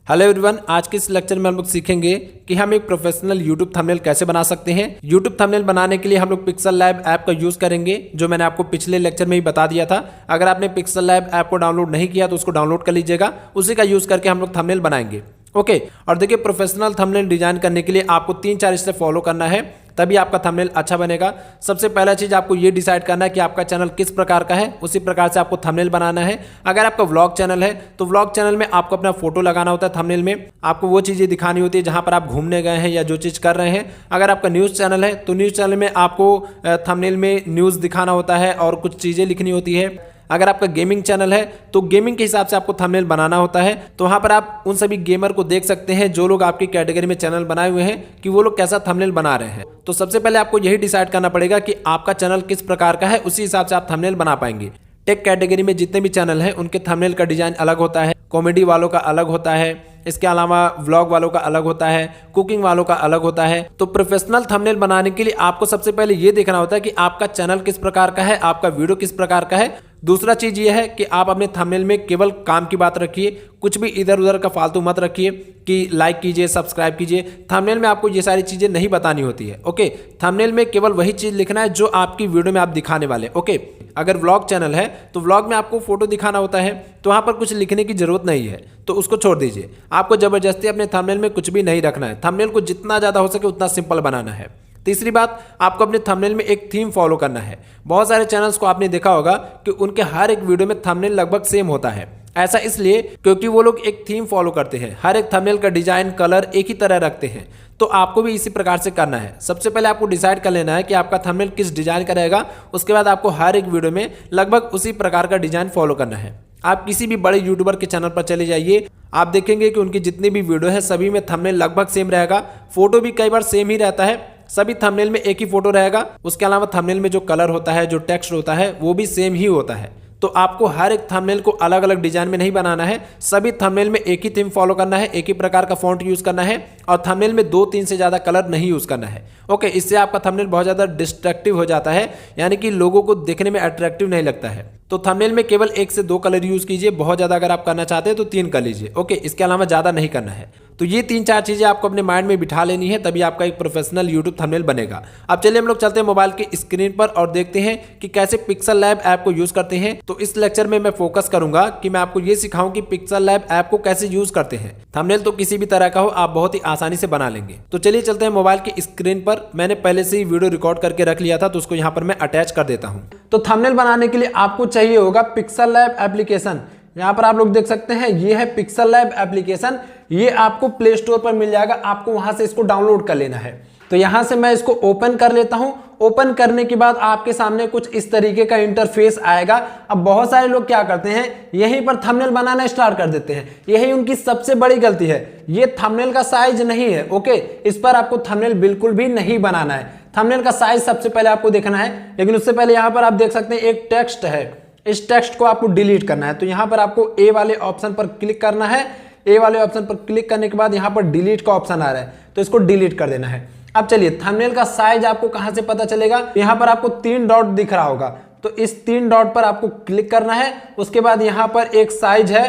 Hello everyone, आज के इस लेक्चर में हम लोग सीखेंगे कि हम एक प्रोफेशनल यूट्यूब थंबनेल कैसे बना सकते हैं। यूट्यूब थंबनेल बनाने के लिए हम लोग पिक्सल लैब ऐप का यूज़ करेंगे, जो मैंने आपको पिछले लेक्चर में ही बता दिया था। अगर आपने पिक्सल लैब ऐप को डाउनलोड नहीं किया तो उसको डाउनलोड कर लीजिएगा, उसी का यूज़ करके हम लोग थंबनेल बनाएंगे। ओके, और देखिए प्रोफेशनल थंबनेल डिजाइन करने के लिए आपको 3-4 स्टेप फॉलो करना है, तभी आपका थंबनेल अच्छा बनेगा। सबसे पहला चीज़ आपको ये डिसाइड करना है कि आपका चैनल किस प्रकार का है, उसी प्रकार से आपको थंबनेल बनाना है। अगर आपका व्लॉग चैनल है तो व्लॉग चैनल में आपको अपना फोटो लगाना होता है। थंबनेल में आपको वो चीज़ें दिखानी होती है जहां पर आप घूमने गए हैं या जो चीज़ कर रहे हैं। अगर आपका न्यूज़ चैनल है तो न्यूज़ चैनल में आपको थंबनेल में न्यूज़ दिखाना होता है और कुछ चीज़ें लिखनी होती है। अगर आपका गेमिंग चैनल है तो गेमिंग के हिसाब से आपको थंबनेल बनाना होता है। तो वहाँ पर आप उन सभी गेमर को देख सकते हैं जो लोग आपकी कैटेगरी में चैनल बनाए हुए हैं कि वो लोग कैसा थंबनेल बना रहे हैं। तो सबसे पहले आपको यही डिसाइड करना पड़ेगा कि आपका चैनल किस प्रकार का है, उसी हिसाब से आप थंबनेल बना पाएंगे। टेक कैटेगरी में जितने भी चैनल हैं उनके थंबनेल का डिजाइन अलग होता है, कॉमेडी वालों का अलग होता है, इसके अलावा व्लॉग वालों का अलग होता है, कुकिंग वालों का अलग होता है। तो प्रोफेशनल थंबनेल बनाने के लिए आपको सबसे पहले ये देखना होता है कि आपका चैनल किस प्रकार का है, आपका वीडियो किस प्रकार का है। दूसरा चीज ये है कि आप अपने थंबनेल में केवल काम की बात रखिए, कुछ भी इधर उधर का फालतू मत रखिए कि लाइक कीजिए, सब्सक्राइब कीजिए। थंबनेल में आपको ये सारी चीजें नहीं बतानी होती है। ओके, थंबनेल में केवल वही चीज लिखना है जो आपकी वीडियो में आप दिखाने वाले। ओके, अगर व्लॉग चैनल है तो व्लॉग में आपको फोटो दिखाना होता है, तो वहां पर कुछ लिखने की जरूरत नहीं है, तो उसको छोड़ दीजिए। आपको जबरदस्ती अपने थंबनेल में कुछ भी नहीं रखना है। थंबनेल को जितना ज्यादा हो सके उतना सिंपल बनाना है। तीसरी बात, आपको अपने थंबनेल में एक थीम फॉलो करना है। बहुत सारे चैनल्स को आपने देखा होगा कि उनके हर एक वीडियो में थंबनेल लगभग सेम होता है। ऐसा इसलिए क्योंकि वो लोग एक थीम फॉलो करते हैं, हर एक थंबनेल का डिजाइन, कलर एक ही तरह रखते हैं। तो आपको भी इसी प्रकार से करना है। सबसे पहले आपको डिसाइड कर लेना है कि आपका थंबनेल किस डिजाइन का रहेगा। उसके बाद आपको हर एक वीडियो में लगभग उसी प्रकार का डिजाइन फॉलो करना है। आप किसी भी बड़े यूट्यूबर के चैनल पर चले जाइए, आप देखेंगे कि उनकी जितनी भी वीडियो है सभी में थंबनेल लगभग सेम रहेगा। फोटो भी कई बार सेम ही रहता है, सभी थंबनेल में एक ही फोटो रहेगा। उसके अलावा थंबनेल में जो कलर होता है, जो टेक्स्ट होता है, वो भी सेम ही होता है। तो आपको हर एक थंबनेल को अलग अलग डिजाइन में नहीं बनाना है। सभी थंबनेल में एक ही थीम फॉलो करना है, एक ही प्रकार का फॉन्ट यूज करना है और थंबनेल में 2-3 से ज्यादा कलर नहीं यूज करना है। ओके, इससे आपका थंबनेल बहुत ज्यादा डिस्ट्रैक्टिव हो जाता है, यानी कि लोगों को देखने में अट्रैक्टिव नहीं लगता है। तो थंबनेल में केवल 1 से 2 कलर यूज कीजिए। बहुत ज्यादा अगर आप करना चाहते हैं तो 3 कर लीजिए। ओके, इसके अलावा ज्यादा नहीं करना है। तो ये 3-4 चीजें आपको अपने माइंड में बिठा लेनी है, तभी आपका एक प्रोफेशनल यूट्यूब थंबनेल बनेगा। अब चलिए हम लोग चलते हैं मोबाइल की स्क्रीन पर और देखते हैं कि कैसे पिक्सल लैब ऐप को यूज करते हैं। तो इस लेक्चर में मैं फोकस करूंगा कि मैं आपको ये सिखाऊं कि पिक्सल लैब ऐप को कैसे यूज करते हैं। थंबनेल तो किसी भी तरह का हो, आप बहुत ही आसानी से बना लेंगे। तो चलिए चलते हैं मोबाइल की स्क्रीन पर। मैंने पहले से ही वीडियो रिकॉर्ड करके रख लिया था, तो उसको यहाँ पर मैं अटैच कर देता हूँ। तो थंबनेल बनाने के लिए आपको चाहिए होगा पिक्सल लैब एप्लीकेशन। यहाँ पर आप लोग देख सकते हैं, ये है पिक्सल लैब एप्लीकेशन। ये आपको प्ले स्टोर पर मिल जाएगा, आपको वहां से इसको डाउनलोड कर लेना है। तो यहां से मैं इसको ओपन कर लेता हूं। ओपन करने के बाद आपके सामने कुछ इस तरीके का इंटरफेस आएगा। अब बहुत सारे लोग क्या करते हैं, यहीं पर थंबनेल बनाना स्टार्ट कर देते हैं। यही उनकी सबसे बड़ी गलती है। ये थंबनेल का साइज नहीं है। ओके, इस पर आपको थंबनेल बिल्कुल भी नहीं बनाना है। थंबनेल का साइज सबसे पहले आपको देखना है, लेकिन उससे पहले यहां पर आप देख सकते हैं एक टेक्स्ट है। इस टेक्स्ट को आपको डिलीट करना है। तो यहां पर आपको ए वाले ऑप्शन पर क्लिक करना है। ए वाले ऑप्शन पर क्लिक करने के बाद यहां पर डिलीट का ऑप्शन आ रहा है, तो इसको डिलीट कर देना है। अब चलिए, थंबनेल का साइज आपको कहां से पता चलेगा, यहां पर आपको 3 डॉट दिख रहा होगा, तो इस 3 डॉट पर आपको क्लिक करना है। उसके बाद यहां पर एक साइज है,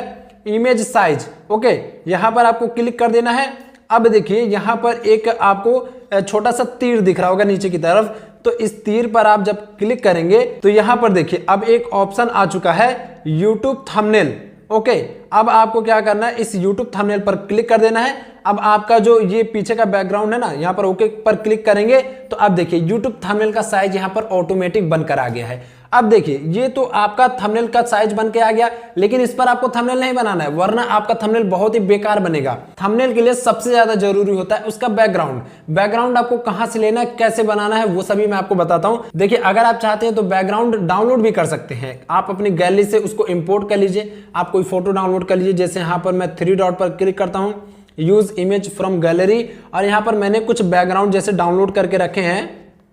इमेज साइज। ओके, यहां पर आपको क्लिक कर देना है। अब देखिए, यहां पर एक आपको छोटा सा तीर दिख रहा होगा नीचे की तरफ, तो इस तीर पर आप जब क्लिक करेंगे तो यहां पर देखिए अब एक ऑप्शन आ चुका है, यूट्यूब थंबनेल। ओके, अब आपको क्या करना है, इस यूट्यूब थंबनेल पर क्लिक कर देना है। अब आपका जो ये पीछे का बैकग्राउंड है ना, यहां पर ओके पर क्लिक करेंगे तो अब देखिए यूट्यूब थंबनेल का साइज यहां पर ऑटोमेटिक बनकर आ गया है। अब देखिए, ये तो आपका थंबनेल का साइज बन के आ गया, लेकिन इस पर आपको थंबनेल नहीं बनाना है, वरना आपका थंबनेल बहुत ही बेकार बनेगा। थंबनेल के लिए सबसे ज्यादा जरूरी होता है उसका बैकग्राउंड। बैकग्राउंड आपको कहां से लेना है, कैसे बनाना है, वो सभी मैं आपको बताता हूं। देखिए, अगर आप चाहते हैं तो बैकग्राउंड डाउनलोड भी कर सकते हैं। आप अपनी गैलरी से उसको इंपोर्ट कर लीजिए। आप कोई फोटो डाउनलोड कर लीजिए, जैसे यहाँ पर मैं 3 डॉट पर क्लिक करता हूँ, यूज इमेज फ्रॉम गैलरी, और यहाँ पर मैंने कुछ बैकग्राउंड जैसे डाउनलोड करके रखे हैं।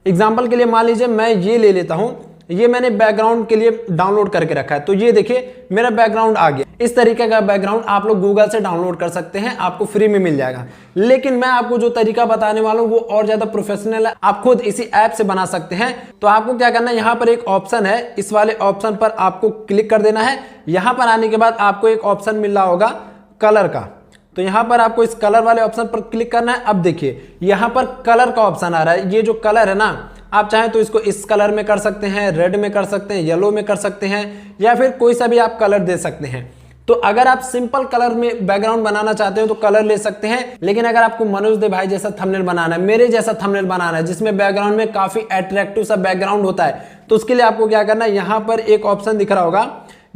एग्जाम्पल के लिए मान लीजिए मैं ये ले लेता हूं, ये मैंने बैकग्राउंड के लिए डाउनलोड करके रखा है। तो ये देखिए मेरा बैकग्राउंड आ गया। इस तरीके का बैकग्राउंड आप लोग गूगल से डाउनलोड कर सकते हैं, आपको फ्री में मिल जाएगा। लेकिन मैं आपको जो तरीका बताने वाला हूं वो और ज्यादा प्रोफेशनल है, आप खुद इसी ऐप से बना सकते हैं। तो आपको क्या करना है, यहाँ पर एक ऑप्शन है, इस वाले ऑप्शन पर आपको क्लिक कर देना है। यहाँ पर आने के बाद आपको एक ऑप्शन मिल रहा होगा कलर का। तो यहाँ पर आपको इस कलर वाले ऑप्शन पर क्लिक करना है। अब देखिए यहाँ पर कलर का ऑप्शन आ रहा है, ये जो कलर है ना, आप चाहें तो इसको इस कलर में कर सकते हैं, रेड में कर सकते हैं, येलो में कर सकते हैं, या फिर कोई सा भी आप कलर दे सकते हैं। तो अगर आप सिंपल कलर में बैकग्राउंड बनाना चाहते हो तो कलर ले सकते हैं, लेकिन अगर आपको मनोज दे भाई जैसा थंबनेल बनाना है, मेरे जैसा थंबनेल बनाना है जिसमें बैकग्राउंड में काफी अट्रैक्टिव सा बैकग्राउंड होता है, तो उसके लिए आपको क्या करना है, यहाँ पर एक ऑप्शन दिख रहा होगा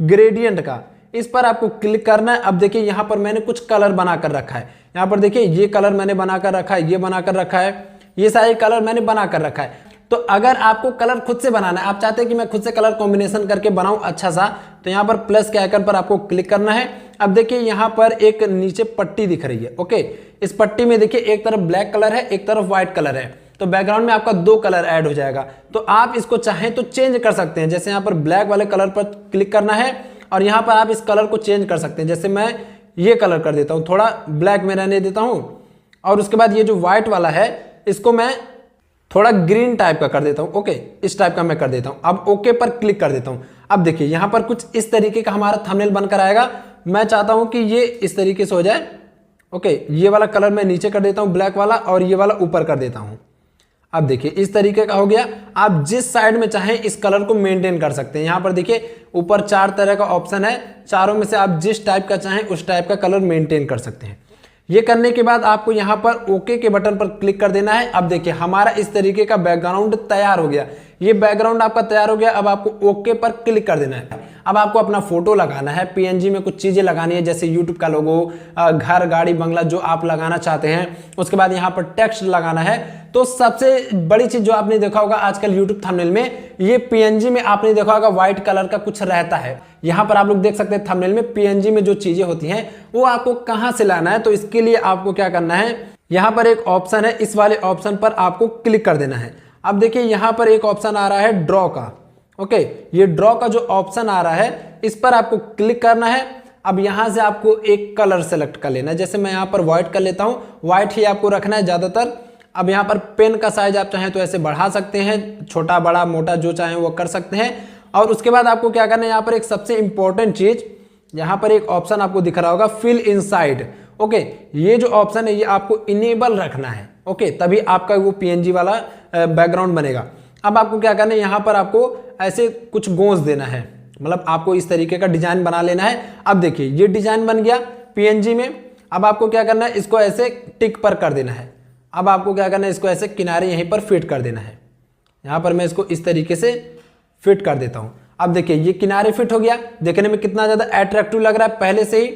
ग्रेडियंट का, इस पर आपको क्लिक करना है। अब देखिए यहाँ पर मैंने कुछ कलर बनाकर रखा है, यहाँ पर देखिए ये कलर मैंने बनाकर रखा है, ये बनाकर रखा है, ये सारे कलर मैंने बनाकर रखा है। तो अगर आपको कलर खुद से बनाना है, आप चाहते हैं कि मैं खुद से कलर कॉम्बिनेशन करके बनाऊं अच्छा सा, तो यहाँ पर प्लस के आइकन पर आपको क्लिक करना है। अब देखिए यहाँ पर एक नीचे पट्टी दिख रही है, ओके। इस पट्टी में देखिए एक तरफ ब्लैक कलर है, एक तरफ व्हाइट कलर है, तो बैकग्राउंड में आपका 2 कलर ऐड हो जाएगा। तो आप इसको चाहें तो चेंज कर सकते हैं, जैसे यहाँ पर ब्लैक वाले कलर पर क्लिक करना है और यहाँ पर आप इस कलर को चेंज कर सकते हैं। जैसे मैं ये कलर कर देता हूँ, थोड़ा ब्लैक में रहने देता हूँ, और उसके बाद ये जो व्हाइट वाला है इसको मैं थोड़ा ग्रीन टाइप का कर देता हूं, ओके, इस टाइप का मैं कर देता हूं। अब ओके पर क्लिक कर देता हूं। अब देखिए यहां पर कुछ इस तरीके का हमारा थंबनेल बनकर आएगा। मैं चाहता हूं कि ये इस तरीके से हो जाए, ओके। ये वाला कलर मैं नीचे कर देता हूं ब्लैक वाला, और ये वाला ऊपर कर देता हूं। अब देखिए इस तरीके का हो गया। आप जिस साइड में चाहें इस कलर को मेंटेन कर सकते हैं। यहाँ पर देखिए ऊपर 4 तरह का ऑप्शन है, चारों में से आप जिस टाइप का चाहें उस टाइप का कलर मेंटेन कर सकते हैं। ये करने के बाद आपको यहाँ पर ओके के बटन पर क्लिक कर देना है। अब देखिए हमारा इस तरीके का बैकग्राउंड तैयार हो गया। ये बैकग्राउंड आपका तैयार हो गया। अब आपको ओके पर क्लिक कर देना है। अब आपको अपना फोटो लगाना है, पीएनजी में कुछ चीजें लगानी है, जैसे यूट्यूब का लोगो, घर, गाड़ी, बंगला जो आप लगाना चाहते हैं। उसके बाद यहाँ पर टेक्स्ट लगाना है। तो सबसे बड़ी चीज जो आपने देखा होगा आजकल यूट्यूब थंबनेल में, ये पीएनजी में आपने देखा होगा व्हाइट कलर का कुछ रहता है। यहाँ पर आप लोग देख सकते हैं थंबनेल में पीएनजी में जो चीजें होती हैं वो आपको कहाँ से लाना है। तो इसके लिए आपको क्या करना है, यहाँ पर एक ऑप्शन है, इस वाले ऑप्शन पर आपको क्लिक कर देना है। अब देखिए यहाँ पर एक ऑप्शन आ रहा है ड्रॉ का, ओके। ये ड्रॉ का जो ऑप्शन आ रहा है इस पर आपको क्लिक करना है। अब यहाँ से आपको एक कलर सेलेक्ट कर लेना है, जैसे मैं यहाँ पर व्हाइट कर लेता हूँ। व्हाइट ही आपको रखना है ज्यादातर। अब यहाँ पर पेन का साइज आप चाहें तो ऐसे बढ़ा सकते हैं, छोटा बड़ा मोटा जो चाहें वो कर सकते हैं। और उसके बाद आपको क्या करना है, यहाँ पर एक सबसे इंपॉर्टेंट चीज, यहाँ पर एक ऑप्शन आपको दिख रहा होगा फिल इनसाइड, ओके। ये जो ऑप्शन है ये आपको इनेबल रखना है, ओके, तभी आपका वो पीएनजी वाला बैकग्राउंड बनेगा। अब आपको क्या करना है, यहाँ पर आपको ऐसे कुछ गोंज देना है, मतलब आपको इस तरीके का डिजाइन बना लेना है। अब देखिए ये डिजाइन बन गया पीएनजी में। अब आपको क्या करना है, इसको ऐसे टिक पर कर देना है। अब आपको क्या करना है, इसको ऐसे किनारे यहीं पर फिट कर देना है। यहाँ पर मैं इसको इस तरीके से फिट कर देता हूँ। अब देखिए ये किनारे फिट हो गया, देखने में कितना ज्यादा अट्रैक्टिव लग रहा है पहले से ही।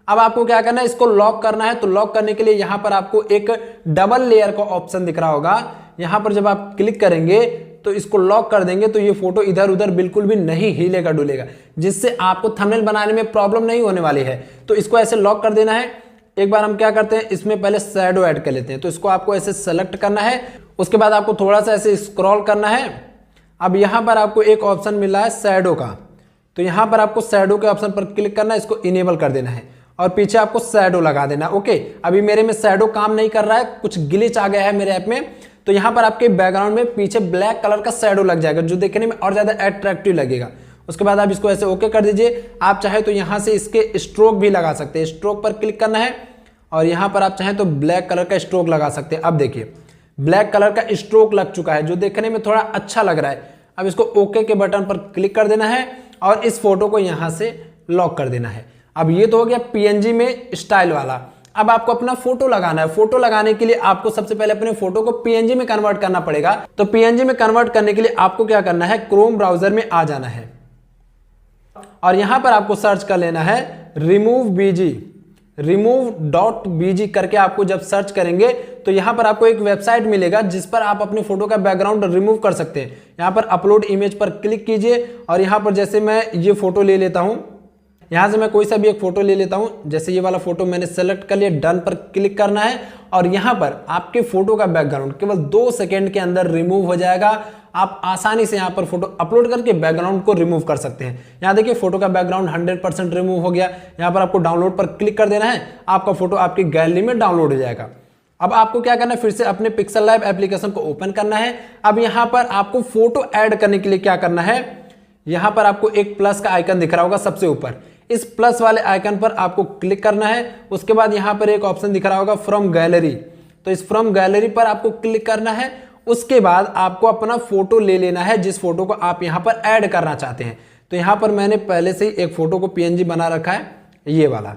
अब आपको क्या करना है, इसको लॉक करना है। तो लॉक करने के लिए यहाँ पर आपको एक डबल लेयर का ऑप्शन दिख रहा होगा। यहाँ पर जब आप क्लिक करेंगे तो इसको लॉक कर देंगे तो ये फोटो इधर उधर बिल्कुल भी नहीं हिलेगा डुलेगा, जिससे आपको थंबनेल बनाने में प्रॉब्लम नहीं होने वाली है। तो इसको ऐसे लॉक कर देना है। एक बार हम क्या करते हैं, इसमें पहले शैडो ऐड कर लेते हैं। तो इसको आपको ऐसे सेलेक्ट करना है, उसके बाद आपको थोड़ा सा ऐसे स्क्रॉल करना है। अब यहाँ पर आपको एक ऑप्शन मिला है शैडो का, तो यहाँ पर आपको शैडो के ऑप्शन पर क्लिक करना है, इसको इनेबल कर देना है और पीछे आपको शैडो लगा देना, ओके। अभी मेरे में शैडो काम नहीं कर रहा है, कुछ ग्लिच आ गया है मेरे ऐप में। तो यहाँ पर आपके बैकग्राउंड में पीछे ब्लैक कलर का शैडो लग जाएगा, जो देखने में और ज्यादा अट्रैक्टिव लगेगा। उसके बाद आप इसको ऐसे ओके कर दीजिए। आप चाहे तो यहाँ से इसके स्ट्रोक भी लगा सकते हैं, स्ट्रोक पर क्लिक करना है और यहाँ पर आप चाहें तो ब्लैक कलर का स्ट्रोक लगा सकते हैं। अब देखिए ब्लैक कलर का स्ट्रोक लग चुका है, जो देखने में थोड़ा अच्छा लग रहा है। अब इसको ओके के बटन पर क्लिक कर देना है और इस फोटो को यहाँ से लॉक कर देना है। अब ये तो हो गया पीएनजी में स्टाइल वाला। अब आपको अपना फोटो लगाना है। फोटो लगाने के लिए आपको सबसे पहले अपने फोटो को पीएनजी में कन्वर्ट करना पड़ेगा। तो पीएनजी में कन्वर्ट करने के लिए आपको क्या करना है, क्रोम ब्राउजर में आ जाना है और यहां पर आपको सर्च कर लेना है remove.bg करके। आपको जब सर्च करेंगे तो यहां पर आपको एक वेबसाइट मिलेगा जिस पर आप अपने फोटो का बैकग्राउंड रिमूव कर सकते हैं। यहां पर अपलोड इमेज पर क्लिक कीजिए और यहां पर जैसे मैं ये फोटो ले लेता हूं, यहां से मैं कोई सा भी एक फोटो ले लेता हूं, जैसे ये वाला फोटो मैंने सेलेक्ट कर लिया। डन पर क्लिक करना है और यहां पर आपके फोटो का बैकग्राउंड केवल 2 सेकंड के अंदर रिमूव हो जाएगा। आप आसानी से यहां पर फोटो अपलोड करके बैकग्राउंड को रिमूव कर सकते हैं। यहां देखिए फोटो का बैकग्राउंड 100% रिमूव हो गया। यहां पर आपको डाउनलोड पर क्लिक कर देना है, आपका फोटो आपकी गैलरी में डाउनलोड हो जाएगा। अब आपको क्या करना है, फिर से अपने पिक्सल लैब एप्लीकेशन को ओपन करना है। अब यहां पर आपको फोटो ऐड करने के लिए क्या करना है, यहां पर आपको एक प्लस का आइकन दिख रहा होगा सबसे ऊपर, इस प्लस वाले आइकन पर आपको क्लिक करना है। उसके बाद यहाँ पर एक ऑप्शन दिख रहा होगा फ्रॉम गैलरी, तो इस फ्रॉम गैलरी पर आपको क्लिक करना है। उसके बाद आपको अपना फोटो ले लेना है, जिस फोटो को आप यहाँ पर ऐड करना चाहते हैं। तो यहाँ पर मैंने पहले से ही एक फोटो को PNG बना रखा है, ये वाला,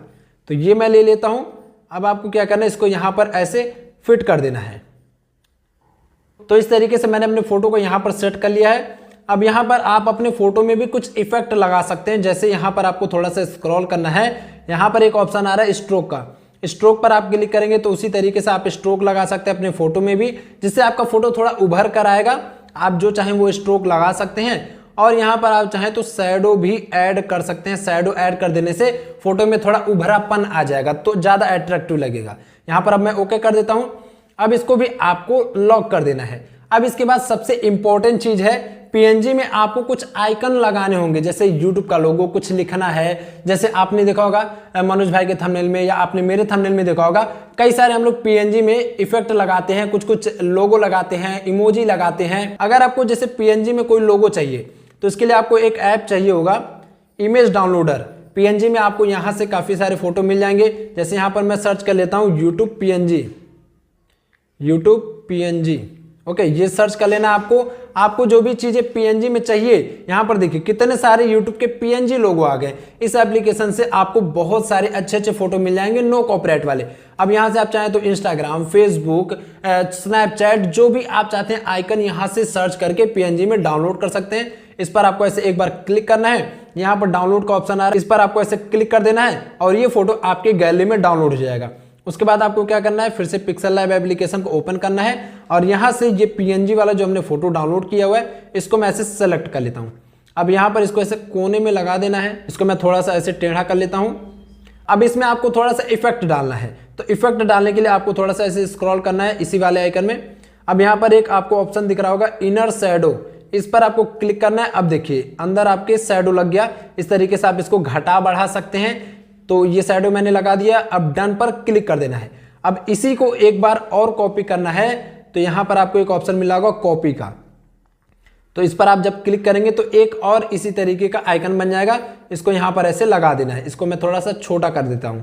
तो ये मैं ले लेता हूँ। अब आपको क्या करना है, इसको यहाँ पर ऐसे फिट कर देना है। तो इस तरीके से मैंने अपने फोटो को यहाँ पर सेट कर लिया है। अब यहाँ पर आप अपने फोटो में भी कुछ इफेक्ट लगा सकते हैं। जैसे यहाँ पर आपको थोड़ा सा स्क्रॉल करना है, यहाँ पर एक ऑप्शन आ रहा है स्ट्रोक का, स्ट्रोक पर आप क्लिक करेंगे तो उसी तरीके से आप स्ट्रोक लगा सकते हैं अपने फोटो में भी, जिससे आपका फोटो थोड़ा उभर कर आएगा। आप जो चाहें वो स्ट्रोक लगा सकते हैं। और यहाँ पर आप चाहें तो शैडो भी ऐड कर सकते हैं। शैडो ऐड कर देने से फोटो में थोड़ा उभरापन आ जाएगा, तो ज़्यादा अट्रैक्टिव लगेगा। यहाँ पर अब मैं ओके कर देता हूँ। अब इसको भी आपको लॉक कर देना है। अब इसके बाद सबसे इंपॉर्टेंट चीज है, PNG में आपको कुछ आइकन लगाने होंगे। जैसे YouTube का लोगो कुछ लिखना है, जैसे आपने देखा होगा मनोज भाई के थंबनेल में या आपने मेरे थंबनेल में देखा होगा, कई सारे हम लोग PNG में इफेक्ट लगाते हैं, कुछ कुछ लोगो लगाते हैं, इमोजी लगाते हैं। अगर आपको जैसे PNG में कोई लोगो चाहिए तो इसके लिए आपको एक ऐप चाहिए होगा, इमेज डाउनलोडर। PNG में आपको यहाँ से काफी सारे फोटो मिल जाएंगे। जैसे यहाँ पर मैं सर्च कर लेता हूँ यूट्यूब PNG, ओके, ये सर्च कर लेना। आपको जो भी चीजें PNG में चाहिए, यहाँ पर देखिए कितने सारे YouTube के PNG लोगो आ गए। इस एप्लीकेशन से आपको बहुत सारे अच्छे अच्छे फोटो मिल जाएंगे, नो कॉपीराइट वाले। अब यहाँ से आप चाहें तो इंस्टाग्राम, फेसबुक, स्नैपचैट, जो भी आप चाहते हैं आइकन यहाँ से सर्च करके PNG में डाउनलोड कर सकते हैं। इस पर आपको ऐसे एक बार क्लिक करना है, यहाँ पर डाउनलोड का ऑप्शन आ रहा है, इस पर आपको ऐसे क्लिक कर देना है और ये फोटो आपके गैलरी में डाउनलोड हो जाएगा। उसके बाद आपको क्या करना है, फिर से पिक्सल लैब एप्लीकेशन को ओपन करना है और यहाँ से ये PNG वाला जो हमने फोटो डाउनलोड किया हुआ है, इसको मैं ऐसे सेलेक्ट कर लेता हूँ। अब यहाँ पर इसको ऐसे कोने में लगा देना है। इसको मैं थोड़ा सा ऐसे टेढ़ा कर लेता हूँ। अब इसमें आपको थोड़ा सा इफेक्ट डालना है, तो इफेक्ट डालने के लिए आपको थोड़ा सा ऐसे स्क्रॉल करना है इसी वाले आइकन में। अब यहाँ पर एक आपको ऑप्शन दिख रहा होगा इनर शैडो, इस पर आपको क्लिक करना है। अब देखिए अंदर आपके शैडो लग गया। इस तरीके से आप इसको घटा बढ़ा सकते हैं। तो ये शैडो मैंने लगा दिया। अब डन पर क्लिक कर देना है। अब इसी को एक बार और कॉपी करना है, तो यहां पर आपको एक ऑप्शन मिला होगा कॉपी का, तो इस पर आप जब क्लिक करेंगे तो एक और इसी तरीके का आइकन बन जाएगा। इसको यहां पर ऐसे लगा देना है। इसको मैं थोड़ा सा छोटा कर देता हूं।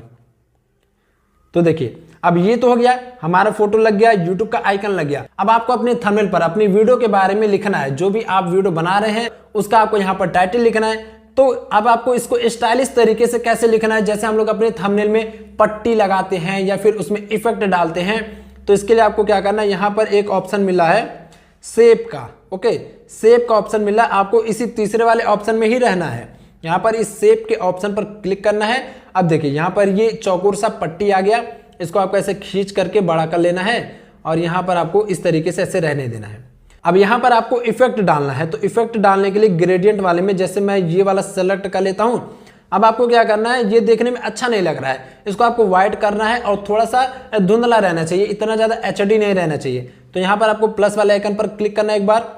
तो देखिए अब ये तो हो गया, हमारा फोटो लग गया, यूट्यूब का आइकन लग गया। अब आपको अपने थंबनेल पर अपनी वीडियो के बारे में लिखना है। जो भी आप वीडियो बना रहे हैं उसका आपको यहाँ पर टाइटल लिखना है। तो अब आपको इसको स्टाइलिश तरीके से कैसे लिखना है, जैसे हम लोग अपने थंबनेल में पट्टी लगाते हैं या फिर उसमें इफेक्ट डालते हैं, तो इसके लिए आपको क्या करना है, यहाँ पर एक ऑप्शन मिला है शेप का। ओके, शेप का ऑप्शन मिला, आपको इसी तीसरे वाले ऑप्शन में ही रहना है। यहाँ पर इस शेप के ऑप्शन पर क्लिक करना है। अब देखिए यहाँ पर ये चौकोर सा पट्टी आ गया, इसको आपको ऐसे खींच करके बड़ा कर लेना है और यहाँ पर आपको इस तरीके से ऐसे रहने देना है। अब यहाँ पर आपको इफेक्ट डालना है, तो इफेक्ट डालने के लिए ग्रेडियंट वाले में जैसे मैं ये वाला सेलेक्ट कर लेता हूँ। अब आपको क्या करना है, ये देखने में अच्छा नहीं लग रहा है, इसको आपको व्हाइट करना है और थोड़ा सा धुंधला रहना चाहिए, इतना ज़्यादा HD नहीं रहना चाहिए। तो यहाँ पर आपको प्लस वाले आइकन पर क्लिक करना है, एक बार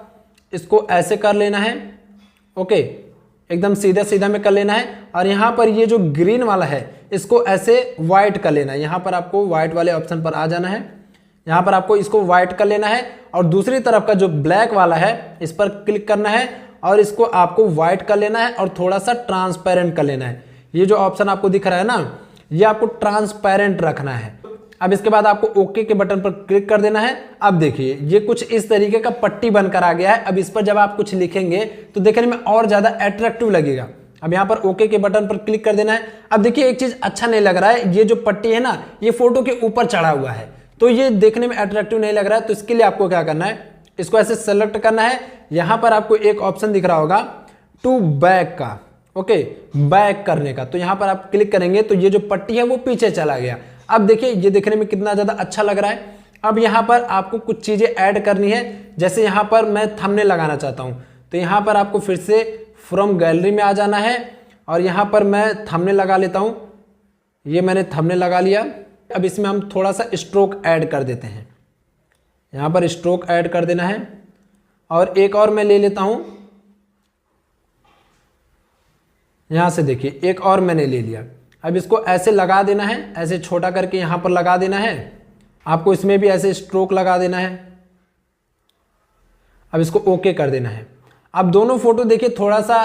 इसको ऐसे कर लेना है। ओके, एकदम सीधा सीधा में कर लेना है और यहाँ पर ये जो ग्रीन वाला है इसको ऐसे व्हाइट कर लेना है। यहाँ पर आपको व्हाइट वाले ऑप्शन पर आ जाना है, यहाँ पर आपको इसको व्हाइट कर लेना है और दूसरी तरफ का जो ब्लैक वाला है इस पर क्लिक करना है और इसको आपको व्हाइट कर लेना है और थोड़ा सा ट्रांसपेरेंट कर लेना है। ये जो ऑप्शन आपको दिख रहा है ना, ये आपको ट्रांसपेरेंट रखना है। अब इसके बाद आपको ओके के बटन पर क्लिक कर देना है। अब देखिए ये कुछ इस तरीके का पट्टी बनकर आ गया है। अब इस पर जब आप कुछ लिखेंगे तो देखने में और ज्यादा अट्रैक्टिव लगेगा। अब यहाँ पर ओके के बटन पर क्लिक कर देना है। अब देखिए एक चीज अच्छा नहीं लग रहा है, ये जो पट्टी है ना ये फोटो के ऊपर चढ़ा हुआ है, तो ये देखने में अट्रैक्टिव नहीं लग रहा है। तो इसके लिए आपको क्या करना है, इसको ऐसे सेलेक्ट करना है। यहाँ पर आपको एक ऑप्शन दिख रहा होगा टू बैक का, ओके, बैक करने का, तो यहाँ पर आप क्लिक करेंगे तो ये जो पट्टी है वो पीछे चला गया। अब देखिए ये देखने में कितना ज्यादा अच्छा लग रहा है। अब यहाँ पर आपको कुछ चीजें ऐड करनी है, जैसे यहाँ पर मैं थंबनेल लगाना चाहता हूँ, तो यहाँ पर आपको फिर से फ्रॉम गैलरी में आ जाना है और यहाँ पर मैं थंबनेल लगा लेता हूँ। ये मैंने थंबनेल लगा लिया। अब इसमें हम थोड़ा सा स्ट्रोक ऐड कर देते हैं, यहाँ पर स्ट्रोक ऐड कर देना है और एक और मैं ले लेता हूँ। यहाँ से देखिए एक और मैंने ले लिया। अब इसको ऐसे लगा देना है, ऐसे छोटा करके यहाँ पर लगा देना है। आपको इसमें भी ऐसे स्ट्रोक लगा देना है। अब इसको ओके कर देना है। अब दोनों फोटो देखिए थोड़ा सा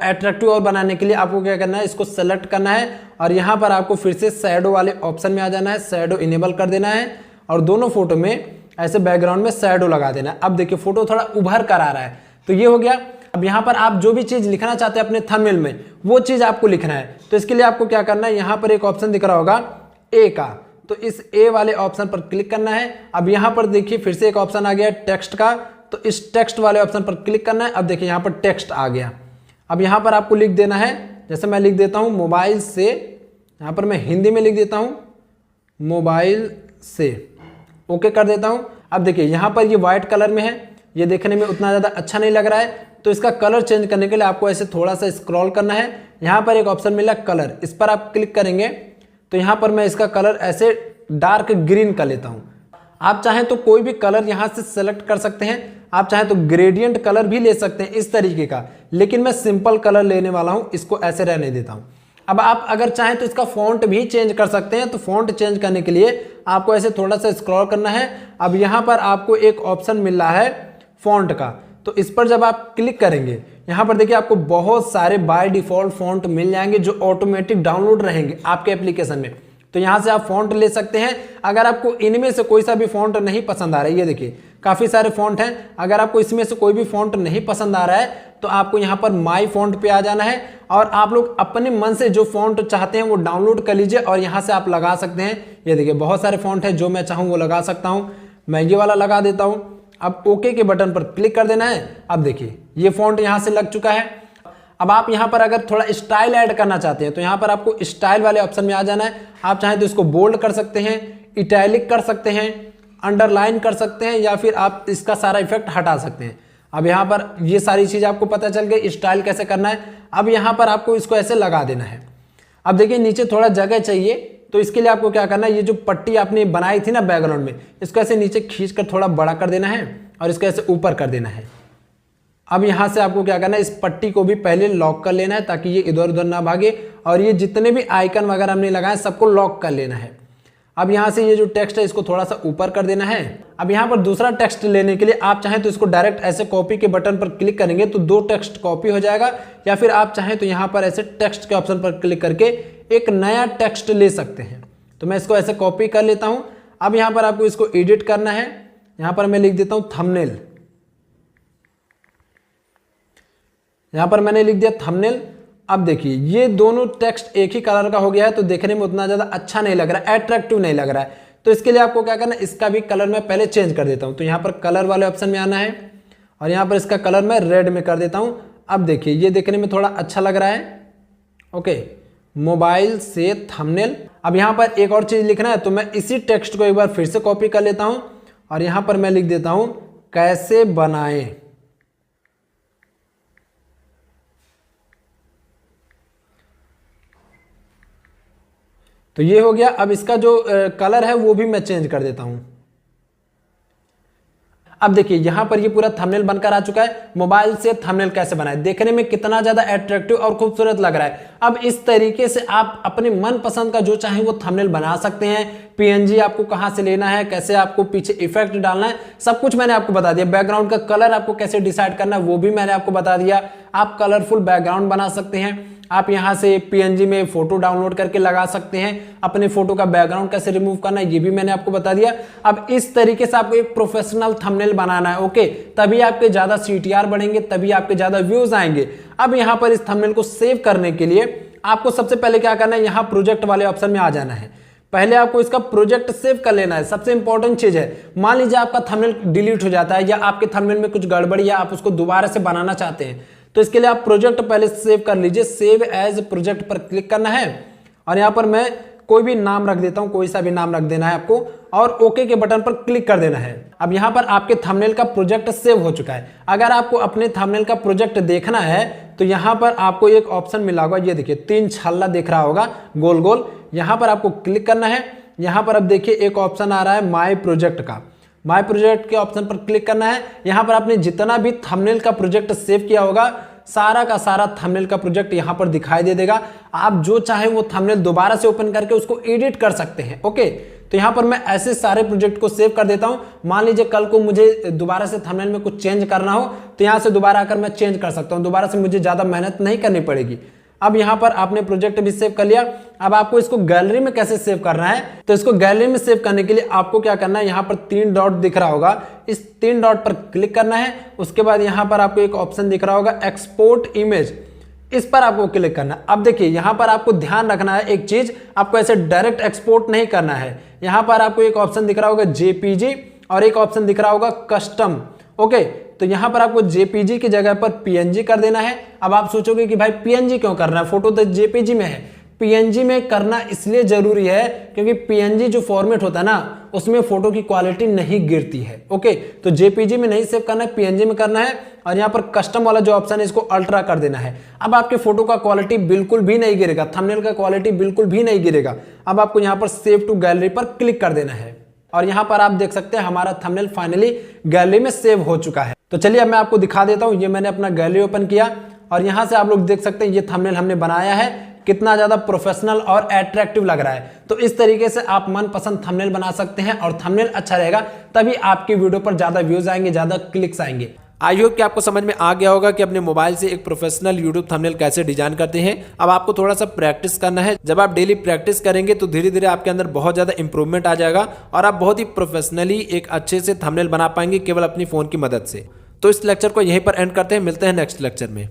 अट्रैक्टिव और बनाने के लिए आपको क्या करना है, इसको सेलेक्ट करना है और यहाँ पर आपको फिर से शैडो वाले ऑप्शन में आ जाना है, शैडो इनेबल कर देना है और दोनों फोटो में ऐसे बैकग्राउंड में शैडो लगा देना है। अब देखिए फोटो थोड़ा उभर कर आ रहा है, तो ये हो गया। अब यहाँ पर आप जो भी चीज लिखना चाहते हैं अपने थंबनेल में वो चीज आपको लिखना है। तो इसके लिए आपको क्या करना है, यहाँ पर एक ऑप्शन दिख रहा होगा ए का, तो इस ए वाले ऑप्शन पर क्लिक करना है। अब यहाँ पर देखिए फिर से एक ऑप्शन आ गया टेक्स्ट का, तो इस टेक्स्ट वाले ऑप्शन पर क्लिक करना है। अब देखिए यहाँ पर टेक्स्ट आ गया। अब यहाँ पर आपको लिख देना है, जैसे मैं लिख देता हूँ मोबाइल से, यहाँ पर मैं हिंदी में लिख देता हूँ मोबाइल से, ओके कर देता हूँ। अब देखिए यहाँ पर ये व्हाइट कलर में है, ये देखने में उतना ज़्यादा अच्छा नहीं लग रहा है, तो इसका कलर चेंज करने के लिए आपको ऐसे थोड़ा सा स्क्रॉल करना है। यहाँ पर एक ऑप्शन मिला कलर, इस पर आप क्लिक करेंगे तो यहाँ पर मैं इसका कलर ऐसे डार्क ग्रीन कर लेता हूँ। आप चाहें तो कोई भी कलर यहाँ से सेलेक्ट कर सकते हैं, आप चाहें तो ग्रेडियंट कलर भी ले सकते हैं इस तरीके का, लेकिन मैं सिंपल कलर लेने वाला हूँ, इसको ऐसे रहने देता हूँ। अब आप अगर चाहें तो इसका फॉन्ट भी चेंज कर सकते हैं, तो फॉन्ट चेंज करने के लिए आपको ऐसे थोड़ा सा स्क्रॉल करना है। अब यहाँ पर आपको एक ऑप्शन मिल रहा है फॉन्ट का, तो इस पर जब आप क्लिक करेंगे यहाँ पर देखिए आपको बहुत सारे बाय डिफॉल्ट फॉन्ट मिल जाएंगे जो ऑटोमेटिक डाउनलोड रहेंगे आपके एप्लीकेशन में। तो यहाँ से आप फॉन्ट ले सकते हैं। अगर आपको इनमें से कोई सा भी फॉन्ट नहीं पसंद आ रहा है, ये देखिए काफ़ी सारे फॉन्ट हैं, अगर आपको इसमें से कोई भी फॉन्ट नहीं पसंद आ रहा है तो आपको यहाँ पर माई फॉन्ट पे आ जाना है और आप लोग अपने मन से जो फॉन्ट चाहते हैं वो डाउनलोड कर लीजिए और यहाँ से आप लगा सकते हैं। ये देखिए बहुत सारे फॉन्ट हैं, जो मैं चाहूँ वो लगा सकता हूँ। मैं ये वाला लगा देता हूँ। अब ओके के बटन पर क्लिक कर देना है। अब देखिए ये फॉन्ट यहाँ से लग चुका है। अब आप यहाँ पर अगर थोड़ा स्टाइल ऐड करना चाहते हैं तो यहाँ पर आपको स्टाइल वाले ऑप्शन में आ जाना है। आप चाहें तो इसको बोल्ड कर सकते हैं, इटैलिक कर सकते हैं, अंडरलाइन कर सकते हैं, या फिर आप इसका सारा इफेक्ट हटा सकते हैं। अब यहाँ पर ये सारी चीज़ आपको पता चल गई स्टाइल कैसे करना है। अब यहाँ पर आपको इसको ऐसे लगा देना है। अब देखिए नीचे थोड़ा जगह चाहिए, तो इसके लिए आपको क्या करना है, ये जो पट्टी आपने बनाई थी ना बैकग्राउंड में, इसको ऐसे नीचे खींच कर थोड़ा बड़ा कर देना है और इसको ऐसे ऊपर कर देना है। अब यहाँ से आपको क्या करना है, इस पट्टी को भी पहले लॉक कर लेना है ताकि ये इधर उधर ना भागे, और ये जितने भी आइकन वगैरह हमने लगाए सबको लॉक कर लेना है। अब यहाँ से ये जो टेक्स्ट है इसको थोड़ा सा ऊपर कर देना है। अब यहाँ पर दूसरा टेक्स्ट लेने के लिए आप चाहें तो इसको डायरेक्ट ऐसे कॉपी के बटन पर क्लिक करेंगे तो दो टेक्स्ट कॉपी हो जाएगा, या फिर आप चाहें तो यहाँ पर ऐसे टेक्स्ट के ऑप्शन पर क्लिक करके एक नया टेक्स्ट ले सकते हैं। तो मैं इसको ऐसे कॉपी कर लेता हूँ। अब यहाँ पर आपको इसको एडिट करना है। यहाँ पर मैं लिख देता हूँ थंबनेल, यहाँ पर मैंने लिख दिया थंबनेल। अब देखिए ये दोनों टेक्स्ट एक ही कलर का हो गया है, तो देखने में उतना ज़्यादा अच्छा नहीं लग रहा है, अट्रैक्टिव नहीं लग रहा है। तो इसके लिए आपको क्या करना है, इसका भी कलर मैं पहले चेंज कर देता हूँ। तो यहाँ पर कलर वाले ऑप्शन में आना है और यहाँ पर इसका कलर मैं रेड में कर देता हूँ। अब देखिए ये देखने में थोड़ा अच्छा लग रहा है। ओके, मोबाइल से थंबनेल। अब यहाँ पर एक और चीज़ लिखना है, तो मैं इसी टेक्स्ट को एक बार फिर से कॉपी कर लेता हूँ और यहाँ पर मैं लिख देता हूँ कैसे बनाएं। तो ये हो गया। अब इसका जो कलर है वो भी मैं चेंज कर देता हूं। अब देखिए यहां पर ये पूरा थंबनेल बनकर आ चुका है। मोबाइल से थंबनेल कैसे बनाएं, देखने में कितना ज्यादा अट्रैक्टिव और खूबसूरत लग रहा है। अब इस तरीके से आप अपने मन पसंद का जो चाहें वो थंबनेल बना सकते हैं। पीएनजी आपको कहां से लेना है, कैसे आपको पीछे इफेक्ट डालना है, सब कुछ मैंने आपको बता दिया। बैकग्राउंड का कलर आपको कैसे डिसाइड करना है वो भी मैंने आपको बता दिया। आप कलरफुल बैकग्राउंड बना सकते हैं। आप यहां से पीएनजी में फोटो डाउनलोड करके लगा सकते हैं। अपने फोटो का बैकग्राउंड कैसे रिमूव करना है ये भी मैंने आपको बता दिया। अब इस तरीके से आपको एक प्रोफेशनल थंबनेल बनाना है। ओके, तभी आपके ज्यादा सीटीआर बढ़ेंगे, तभी आपके ज्यादा व्यूज आएंगे। अब यहां पर इस थंबनेल को सेव करने के लिए आपको सबसे पहले क्या करना है, यहां प्रोजेक्ट वाले ऑप्शन में आ जाना है। पहले आपको इसका प्रोजेक्ट सेव कर लेना है, सबसे इंपॉर्टेंट चीज है। मान लीजिए आपका थंबनेल डिलीट हो जाता है या आपके थंबनेल में कुछ गड़बड़ी या आप उसको दोबारा से बनाना चाहते हैं, तो इसके लिए आप प्रोजेक्ट पहले सेव कर लीजिए। सेव एज प्रोजेक्ट पर क्लिक करना है और यहाँ पर मैं कोई भी नाम रख देता हूँ, कोई सा भी नाम रख देना है आपको और ओके के बटन पर क्लिक कर देना है। अब यहाँ पर आपके थंबनेल का प्रोजेक्ट सेव हो चुका है। अगर आपको अपने थंबनेल का प्रोजेक्ट देखना है तो यहाँ पर आपको एक ऑप्शन मिला होगा, ये देखिए 3 छल्ला दिख रहा होगा गोल गोल, यहाँ पर आपको क्लिक करना है। यहाँ पर अब देखिए एक ऑप्शन आ रहा है माई प्रोजेक्ट का, माई प्रोजेक्ट के ऑप्शन पर क्लिक करना है। यहाँ पर आपने जितना भी थंबनेल का प्रोजेक्ट सेव किया होगा सारा का सारा थंबनेल का प्रोजेक्ट यहाँ पर दिखाई दे देगा। आप जो चाहे वो थंबनेल दोबारा से ओपन करके उसको एडिट कर सकते हैं। ओके, तो यहाँ पर मैं ऐसे सारे प्रोजेक्ट को सेव कर देता हूँ। मान लीजिए कल को मुझे दोबारा से थंबनेल में कुछ चेंज करना हो तो यहाँ से दोबारा आकर मैं चेंज कर सकता हूँ, दोबारा से मुझे ज़्यादा मेहनत नहीं करनी पड़ेगी। अब यहाँ पर आपने प्रोजेक्ट भी सेव कर लिया। अब आपको इसको गैलरी में कैसे सेव करना है, तो इसको गैलरी में सेव करने के लिए आपको क्या करना है, यहाँ पर 3 डॉट दिख रहा होगा, इस 3 डॉट पर क्लिक करना है। उसके बाद यहाँ पर आपको एक ऑप्शन दिख रहा होगा एक्सपोर्ट इमेज, इस पर आपको क्लिक करना है। अब देखिए यहाँ पर आपको ध्यान रखना है एक चीज, आपको ऐसे डायरेक्ट एक्सपोर्ट नहीं करना है। यहाँ पर आपको एक ऑप्शन दिख रहा होगा जेपीजी और एक ऑप्शन दिख रहा होगा कस्टम। ओके, तो यहाँ पर आपको जेपीजी की जगह पर पीएनजी कर देना है। अब आप सोचोगे कि भाई पीएनजी क्यों करना है, फोटो तो जेपीजी में है। पीएनजी में करना इसलिए जरूरी है क्योंकि पीएनजी जो फॉर्मेट होता है ना, उसमें फोटो की क्वालिटी नहीं गिरती है। ओके, तो जेपीजी में नहीं सेव करना है, पीएनजी में करना है। और यहाँ पर कस्टम वाला जो ऑप्शन है इसको अल्ट्रा कर देना है। अब आपके फोटो का क्वालिटी बिल्कुल भी नहीं गिरेगा, थंबनेल का क्वालिटी बिल्कुल भी नहीं गिरेगा। अब आपको यहाँ पर सेव टू गैलरी पर क्लिक कर देना है और यहाँ पर आप देख सकते हैं हमारा थंबनेल फाइनली गैलरी में सेव हो चुका है। तो चलिए अब मैं आपको दिखा देता हूँ। ये मैंने अपना गैलरी ओपन किया और यहाँ से आप लोग देख सकते हैं ये थंबनेल हमने बनाया है, कितना ज्यादा प्रोफेशनल और अट्रैक्टिव लग रहा है। तो इस तरीके से आप मनपसंद थंबनेल बना सकते हैं और थंबनेल अच्छा रहेगा तभी आपकी वीडियो पर ज्यादा व्यूज आएंगे, ज्यादा क्लिक्स आएंगे। आई होप कि आपको समझ में आ गया होगा कि अपने मोबाइल से एक प्रोफेशनल यूट्यूब थंबनेल कैसे डिजाइन करते हैं। अब आपको थोड़ा सा प्रैक्टिस करना है। जब आप डेली प्रैक्टिस करेंगे तो धीरे धीरे आपके अंदर बहुत ज्यादा इंप्रूवमेंट आ जाएगा और आप बहुत ही प्रोफेशनली एक अच्छे से थंबनेल बना पाएंगे केवल अपनी फोन की मदद से। तो इस लेक्चर को यहीं पर एंड करते हैं, मिलते हैं नेक्स्ट लेक्चर में।